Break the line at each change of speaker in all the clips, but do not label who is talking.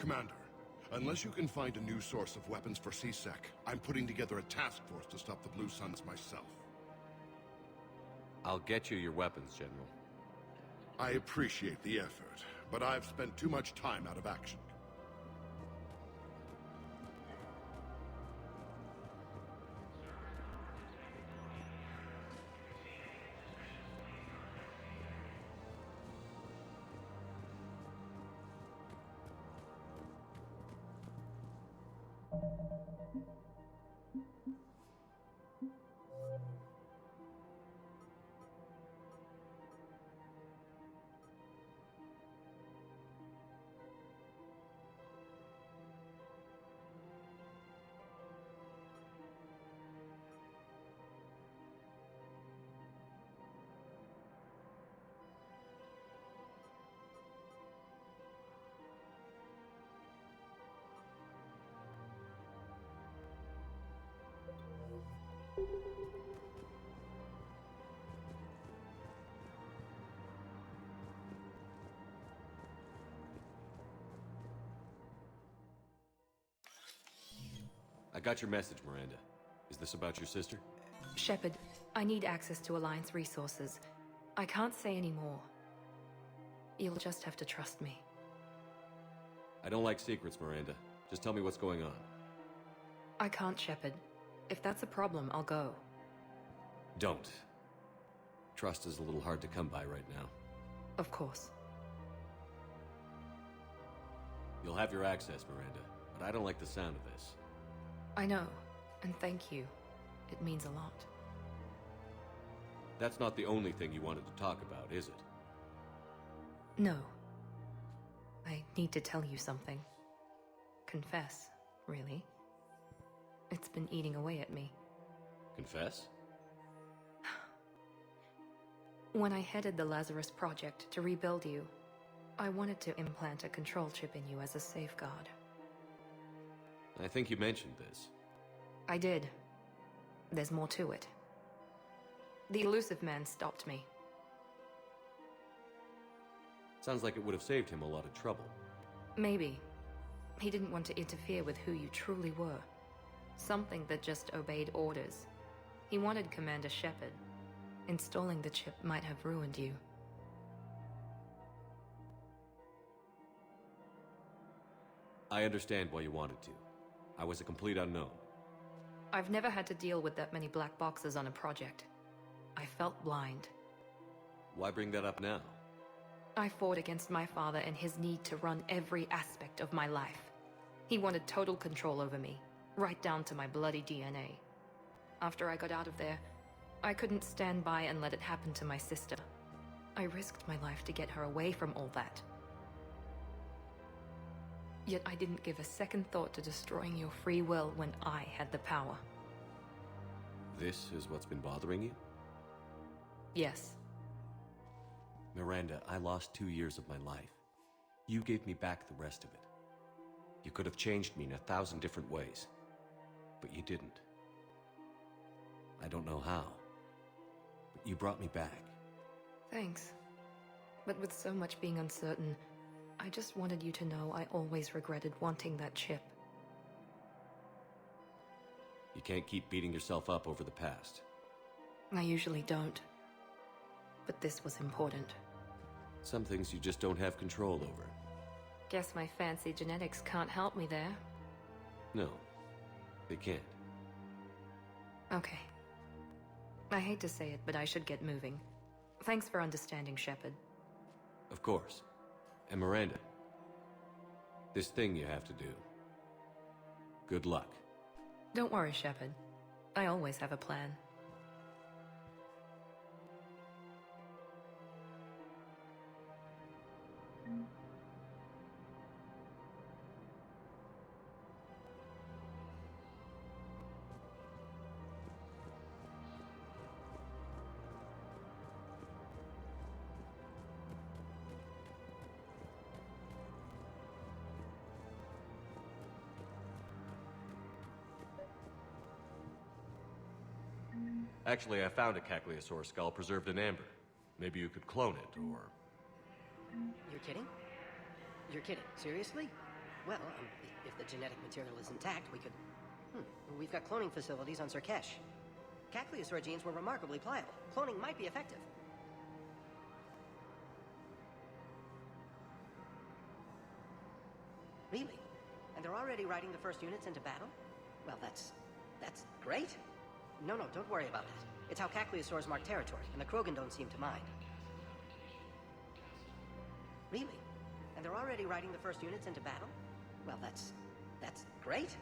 Commander, unless you can find a new source of weapons for CSEC, I'm putting together a task force to stop the Blue Suns myself.
I'll get you your weapons, General.
I appreciate the effort, but I've spent too much time out of action.
I got your message, Miranda. Is this about your sister?
Shepard, I need access to Alliance resources. I can't say any more. You'll just have to trust me.
I don't like secrets, Miranda. Just tell me what's going on.
I can't, Shepard. If that's a problem, I'll go.
Don't. Trust is a little hard to come by right now.
Of course.
You'll have your access, Miranda, but I don't like the sound of this.
I know, and thank you. It means a lot.
That's not the only thing you wanted to talk about, is it?
No. I need to tell you something. Confess, really. It's been eating away at me.
Confess?
When I headed the Lazarus Project to rebuild you, I wanted to implant a control chip in you as a safeguard.
I think you mentioned this.
I did. There's more to it. The elusive man stopped me.
Sounds like it would have saved him a lot of trouble.
Maybe. He didn't want to interfere with who you truly were. Something that just obeyed orders. He wanted Commander Shepard. Installing the chip might have ruined you.
I understand why you wanted to. I was a complete unknown.
I've never had to deal with that many black boxes on a project. I felt blind.
Why bring that up now?
I fought against my father and his need to run every aspect of my life. He wanted total control over me, right down to my bloody DNA. After I got out of there, I couldn't stand by and let it happen to my sister. I risked my life to get her away from all that. Yet I didn't give a second thought to destroying your free will when I had the power.
This is what's been bothering you?
Yes.
Miranda, I lost 2 years of my life. You gave me back the rest of it. You could have changed me in 1,000 different ways, but you didn't. I don't know how, but you brought me back.
Thanks. But with so much being uncertain, I just wanted you to know I always regretted wanting that chip.
You can't keep beating yourself up over the past.
I usually don't. But this was important.
Some things you just don't have control over.
Guess my fancy genetics can't help me there.
No, they can't.
Okay. I hate to say it, but I should get moving. Thanks for understanding, Shepard.
Of course. And Miranda, this thing you have to do. Good luck.
Don't worry, Shepard. I always have a plan.
Actually, I found a Cagliasaur skull preserved in amber. Maybe you could clone it, or...
You're kidding? You're kidding. Seriously? Well, if the genetic material is intact, we could... We've got cloning facilities on Sirkesh. Caccliosaur genes were remarkably pliable. Cloning might be effective. Really? And they're already riding the first units into battle? Well, that's great. No, don't worry about that. It's how Caccliosaurs mark territory, and the Krogan don't seem to mind. Really? And they're already riding the first units into battle? Well, that's great.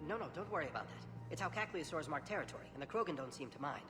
No, don't worry about that. It's how Caccliosaurs mark territory, and the Krogan don't seem to mind.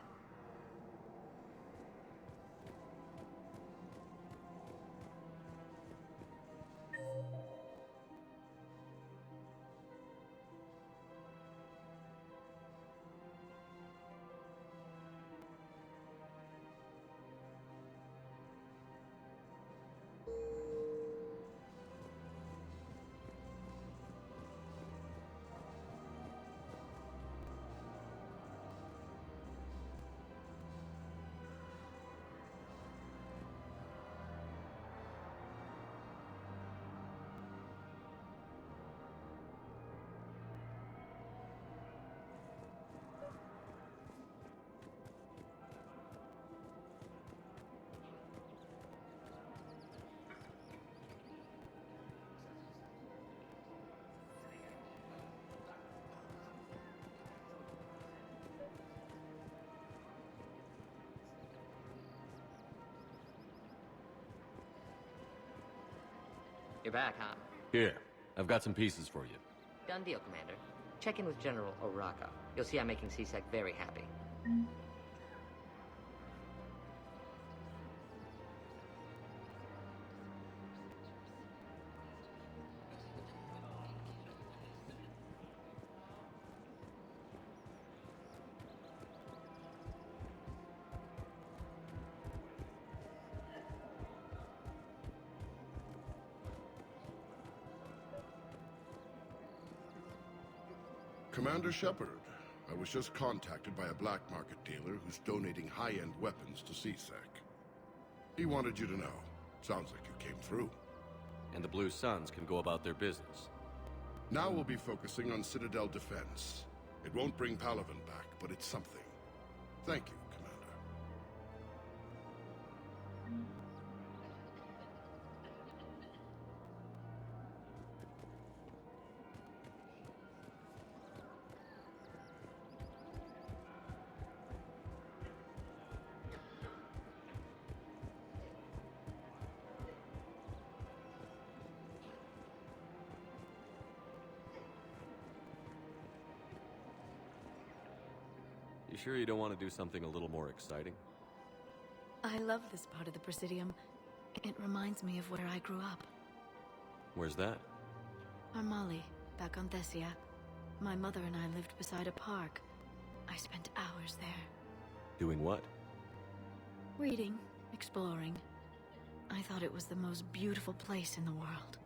You're back, huh?
Here, I've got some pieces for you.
Done deal, Commander. Check in with General Oraka. You'll see I'm making CSEC very happy.
Commander Shepard, I was just contacted by a black market dealer who's donating high-end weapons to CSEC. He wanted you to know. Sounds like you came through.
And the Blue Suns can go about their business.
Now we'll be focusing on Citadel defense. It won't bring Palaven back, but it's something. Thank you, Commander.
You sure you don't want to do something a little more exciting?
I love this part of the Presidium. It reminds me of where I grew up.
Where's that?
Armali, back on Thessia. My mother and I lived beside a park. I spent hours there.
Doing what?
Reading, exploring. I thought it was the most beautiful place in the world.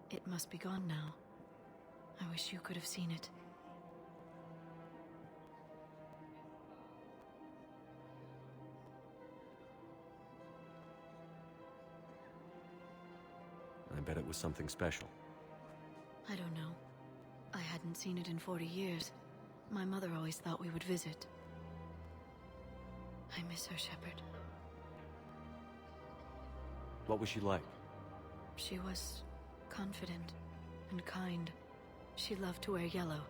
It must be gone now. I wish you could have seen it.
I bet it was something special.
I don't know. I hadn't seen it in 40 years. My mother always thought we would visit. I miss her, Shepard.
What was she like?
She was confident and kind. She loved to wear yellow.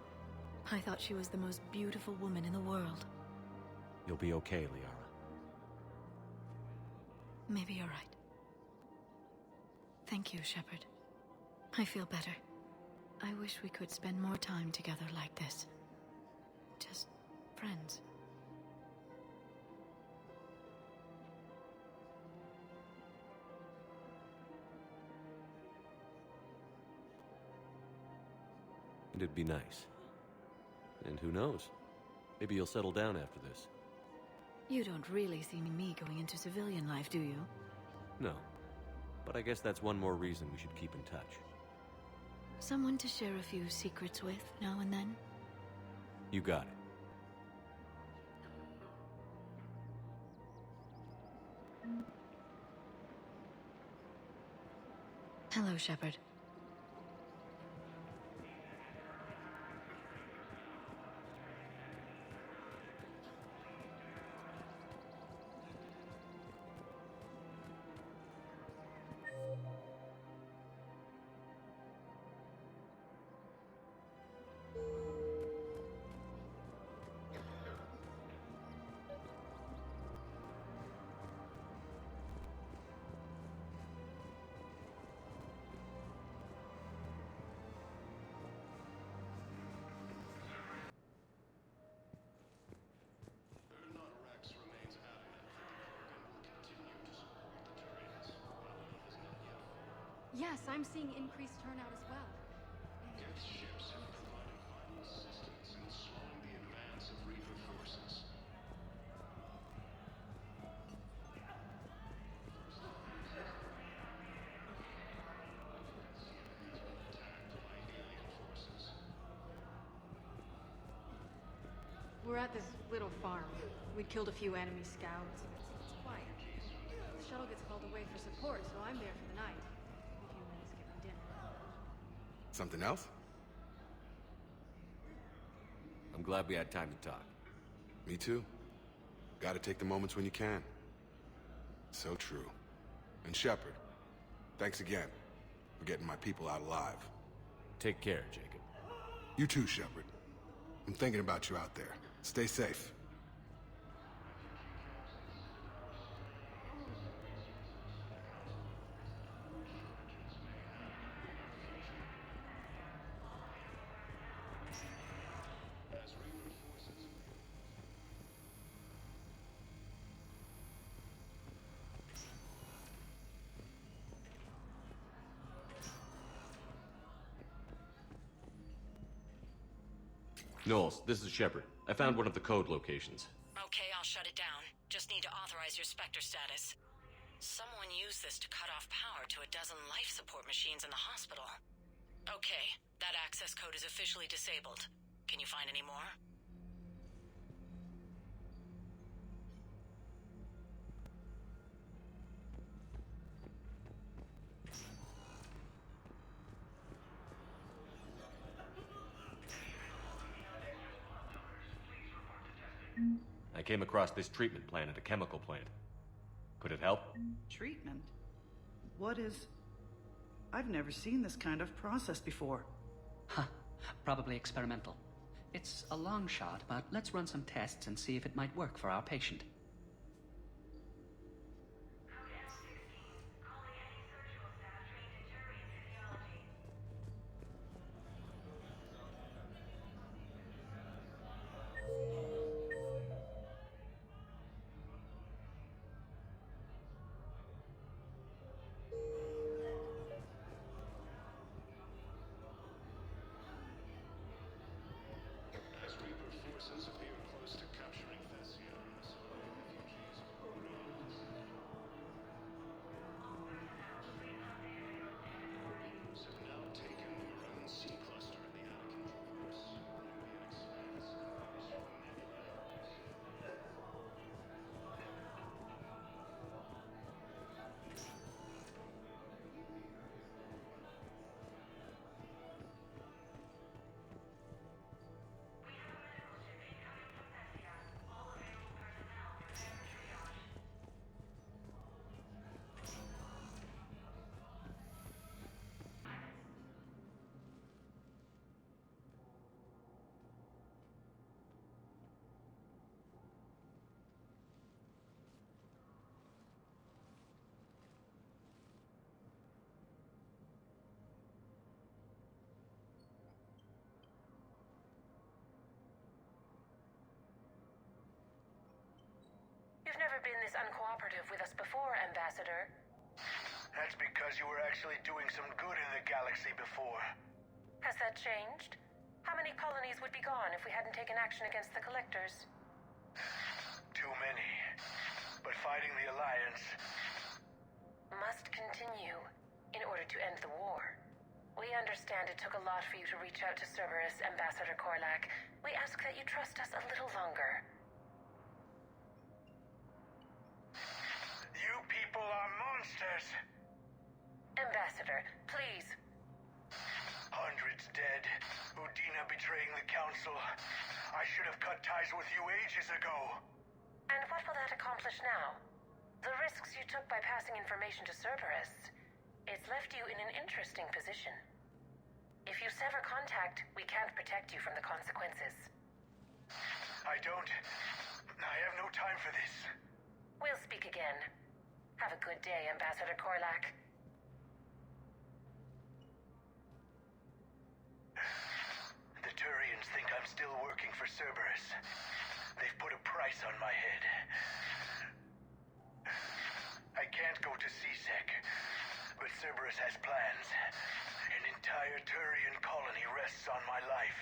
I thought she was the most beautiful woman in the world.
You'll be okay, Liara.
Maybe you're right. Thank you, Shepard. I feel better. I wish we could spend more time together like this. Just friends.
It'd be nice. And who knows? Maybe you'll settle down after this.
You don't really see me going into civilian life, do you?
No. But I guess that's one more reason we should keep in touch.
Someone to share a few secrets with now and then?
You got it.
Hello, Shepard.
Yes, I'm seeing increased turnout as well.
Ships have provided vital assistance in slowing the advance of Reaper forces.
We're at this little farm. We'd killed a few enemy scouts. It's quiet. The shuttle gets called away for support, so I'm there for the night. A few minutes getting dinner.
Something else?
I'm glad we had time to talk.
Me too. Gotta take the moments when you can. So true. And Shepard, thanks again for getting my people out alive.
Take care, Jacob.
You too, Shepard. I'm thinking about you out there. Stay safe.
Knowles, this is Shepard. I found one of the code locations.
Okay, I'll shut it down. Just need to authorize your Spectre status. Someone used this to cut off power to a dozen life support machines in the hospital. Okay, that access code is officially disabled. Can you find any more?
I came across this treatment plant at a chemical plant. Could it help?
Treatment? What is... I've never seen this kind of process before.
Huh. Probably experimental. It's a long shot, but let's run some tests and see if it might work for our patient.
As Reaper forces appear close to capturing Thessia, so refugees are raised. Reapers have now taken their own C cluster in the Anakin Traverse, the expanse of the nebula.
You've never been this uncooperative with us before, Ambassador.
That's because you were actually doing some good in the galaxy before.
Has that changed? How many colonies would be gone if we hadn't taken action against the Collectors?
Too many. But fighting the Alliance...
Must continue in order to end the war. We understand it took a lot for you to reach out to Cerberus, Ambassador Korlak. We ask that you trust us a little longer.
You people are monsters!
Ambassador, please.
Hundreds dead. Udina betraying the Council. I should have cut ties with you ages ago.
And what will that accomplish now? The risks you took by passing information to Cerberus, it's left you in an interesting position. If you sever contact, we can't protect you from the consequences.
I have no time for this.
We'll speak again. Have a good day, Ambassador Korlak.
The Turians think I'm still working for Cerberus. They've put a price on my head. I can't go to CSEC. but Cerberus has plans. An entire Turian colony rests on my life.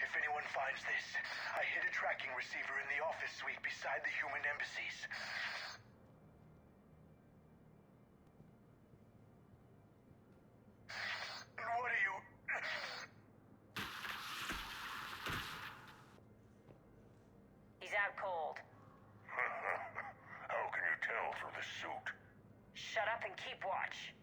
If anyone finds this, I hid a tracking receiver in the office suite beside the human embassies. What are you...
He's out cold.
How can you tell through the suit?
Shut up and keep watch.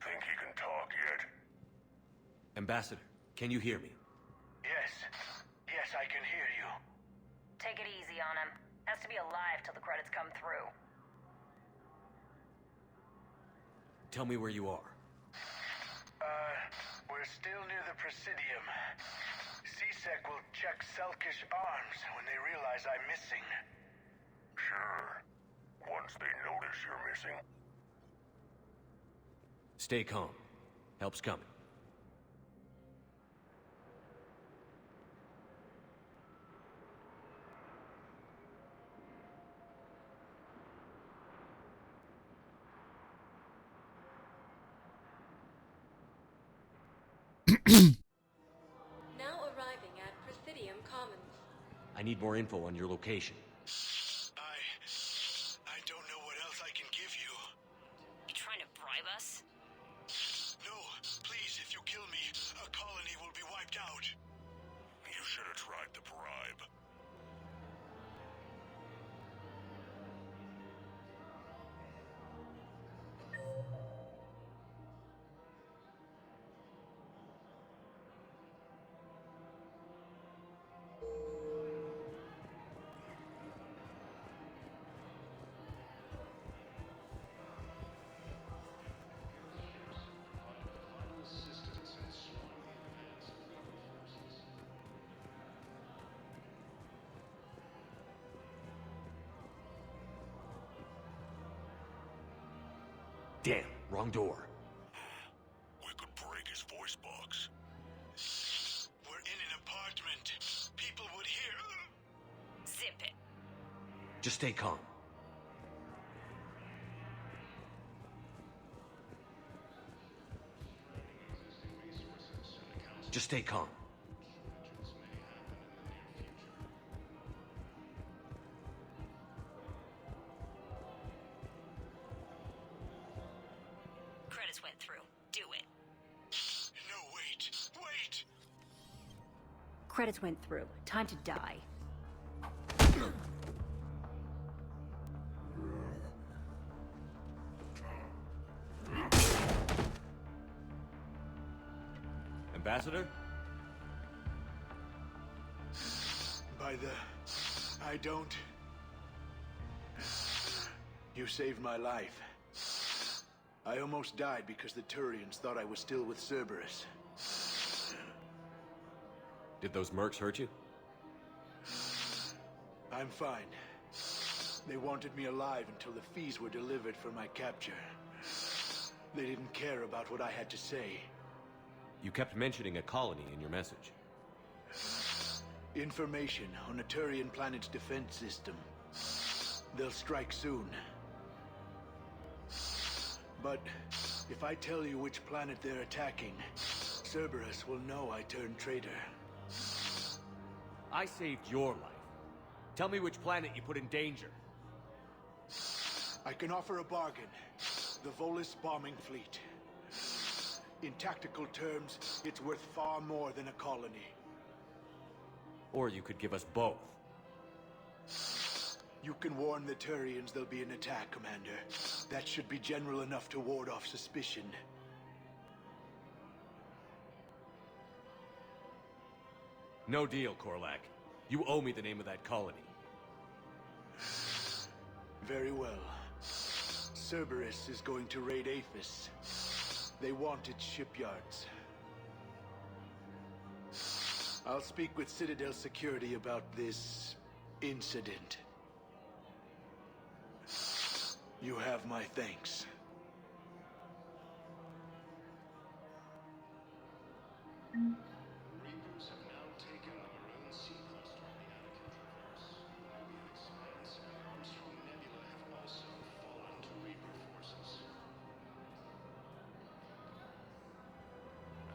Think he can talk yet?
Ambassador, can you hear me?
Yes. Yes, I can hear you.
Take it easy on him. Has to be alive till the credits come through.
Tell me where you are.
We're still near the Presidium. CSEC will check Selkish arms when they realize I'm missing. Sure. Once they notice you're missing.
Stay calm. Help's coming.
Now arriving at Presidium Commons.
I need more info on your location.
I don't know what else I can give you.
You trying to bribe us?
No, please, if you kill me, a colony will be wiped out. You should have tried the bribe.
Damn, wrong door.
We could break his voice box. We're in an apartment. People would hear.
Zip it.
Just stay calm. Just stay calm.
Credits went through. Do it.
No, wait. Wait!
Credits went through. Time to die.
Ambassador?
By the... I don't... You saved my life. I almost died because the Turians thought I was still with Cerberus.
Did those mercs hurt you?
I'm fine. They wanted me alive until the fees were delivered for my capture. They didn't care about what I had to say.
You kept mentioning a colony in your message.
Information on a Turian planet's defense system. They'll strike soon. But if I tell you which planet they're attacking, Cerberus will know I turned traitor.
I saved your life. Tell me which planet you put in danger.
I can offer a bargain. The Volus bombing fleet. In tactical terms, it's worth far more than a colony.
Or you could give us both.
You can warn the Turians there'll be an attack, Commander. That should be general enough to ward off suspicion.
No deal, Korlak. You owe me the name of that colony.
Very well. Cerberus is going to raid Aphis. They want its shipyards. I'll speak with Citadel security about this incident. You have my thanks.
Reapers have now taken the maroon sea cluster in the Anakin Traverse. Nubian Expanse and Armstrong Nebula have also fallen to Reaper forces.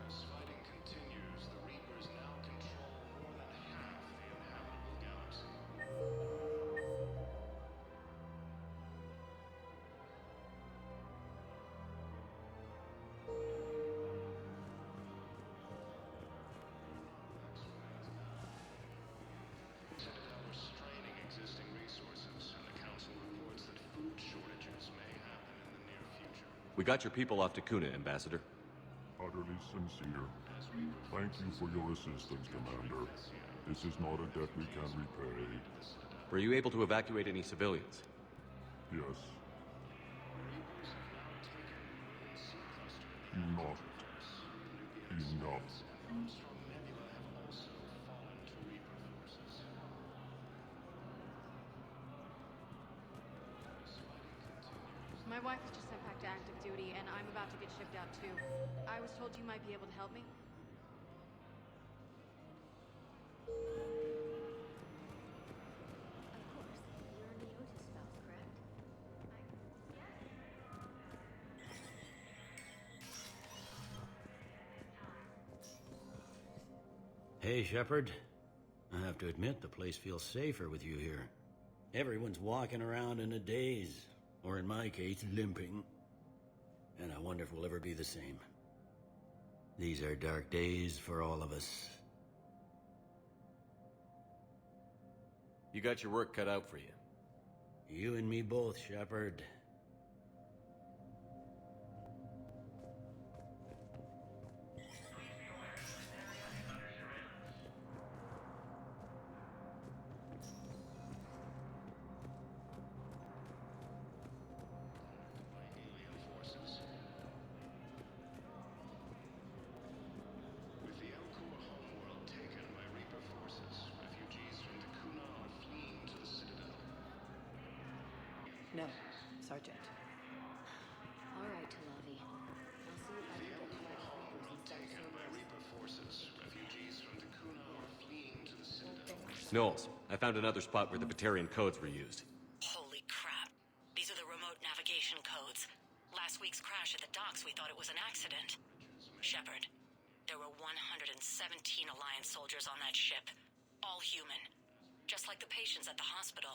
As fighting continues, the Reapers now control more than half the inhabitable galaxy. Citadel are straining existing resources, and the Council reports that food shortages may happen in the near future.
We got your people off to Kuna, Ambassador.
Utterly sincere. Thank you for your assistance, Commander. This is not a debt we can repay.
Were you able to evacuate any civilians?
Yes. Not enough.
Armstrong Nebula have also fallen to Reaper forces.
My wife was just sent back to active duty, and I'm about to get shipped out too. I was told you might be able to help me.
Of course. You're a Neotis spouse, correct?
Hey, Shepard. I have to admit, the place feels safer with you here. Everyone's walking around in a daze, or in my case, limping. And I wonder if we'll ever be the same. These are dark days for all of us.
You got your work cut out for you.
You and me both, Shepard.
With the Elcor homeworld taken by Reaper forces, refugees from the Kuna are fleeing to the Citadel.
No, Sergeant.
All right, Talavi. I'll see if I can get to my Reapers and set
Taken by Reaper forces, refugees from the Kuna are fleeing to the Citadel.
Knowles, I found another spot where the Batarian codes were used.
Holy crap. These are the remote navigation codes. Last week's crash at the docks, we thought it was an accident. Shepard, there were 117 Alliance soldiers on that ship. All human. Just like the patients at the hospital.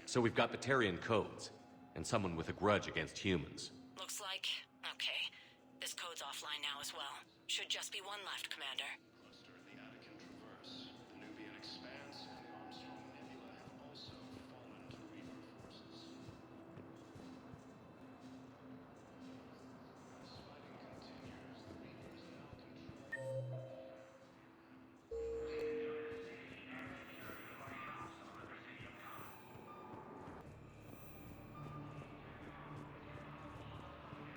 So we've got Batarian codes, and someone with a grudge against humans.
Looks like... okay. This code's offline now as well. Should just be one left, Commander.
Cluster in the Anakin Traverse, the Nubian Expanse, and the Armstrong Nebula have also fallen to Reaper forces. As fighting continues, the Reapers now control...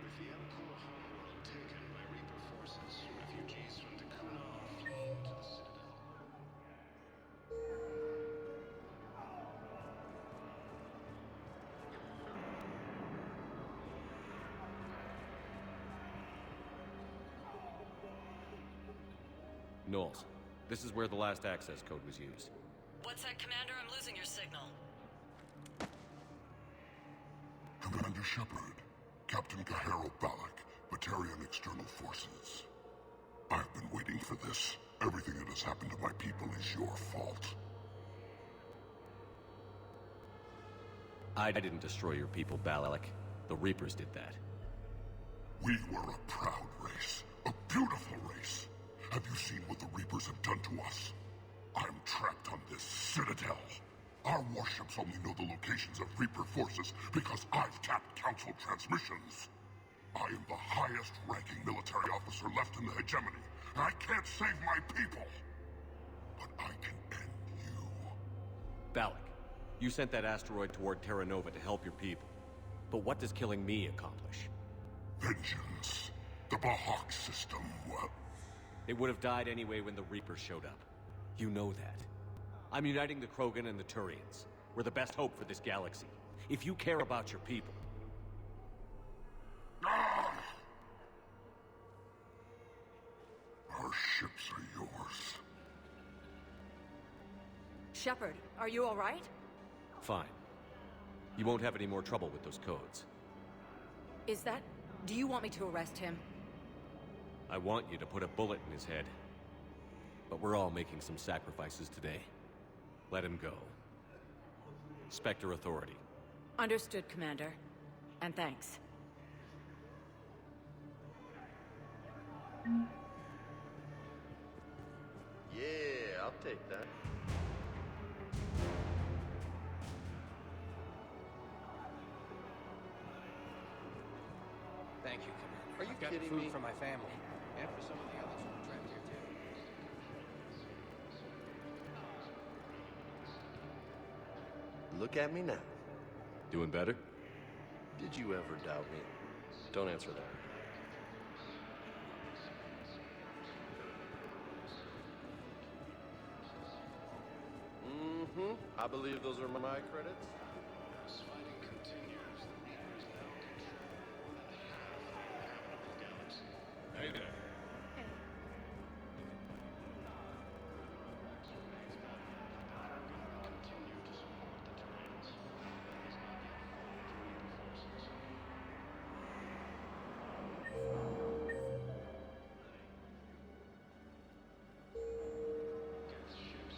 With the Elcor homeworld taken by Reaper forces, refugees from the Kuna are fleeing to the Citadel.
Knowles, this is where the last access code was used.
What's that, Commander? I'm losing your signal.
Commander Shepard, Captain Kahero Balak, Batarian External Forces. I've been waiting for this. Everything that has happened to my people is your fault.
I didn't destroy your people, Balak. The Reapers did that.
We were a proud race, a beautiful race. Have you seen what the Reapers have done to us? I'm trapped on this Citadel. Our warships only know the locations of Reaper forces because I've tapped Council transmissions. I am the highest ranking military officer left in the hegemony, and I can't save my people. but I can end you.
Balak, you sent that asteroid toward Terra Nova to help your people. But what does killing me accomplish?
Vengeance. The Bahak system, well...
It would have died anyway when the Reapers showed up. You know that. I'm uniting the Krogan and the Turians. We're the best hope for this galaxy. If you care about your people...
Ah! Our ships are yours.
Shepard, are you all right?
Fine. You won't have any more trouble with those codes.
Is that... Do you want me to arrest him?
I want you to put a bullet in his head. But we're all making some sacrifices today. Let him go. Spectre Authority.
Understood, Commander. And thanks.
Yeah, I'll take that.
Thank you, Commander.
Are you
I've got
kidding
food
me?
for my family. And for some of the others who are trapped here, too.
Look at me now.
Doing better?
Did you ever doubt me? Don't answer that. Mm-hmm. I believe those are my credits.
As fighting continues, the Reapers now control the habitable galaxy.
Hey there.
Continue to support the Turians. That is not their fault for Reaper forces. Death ships.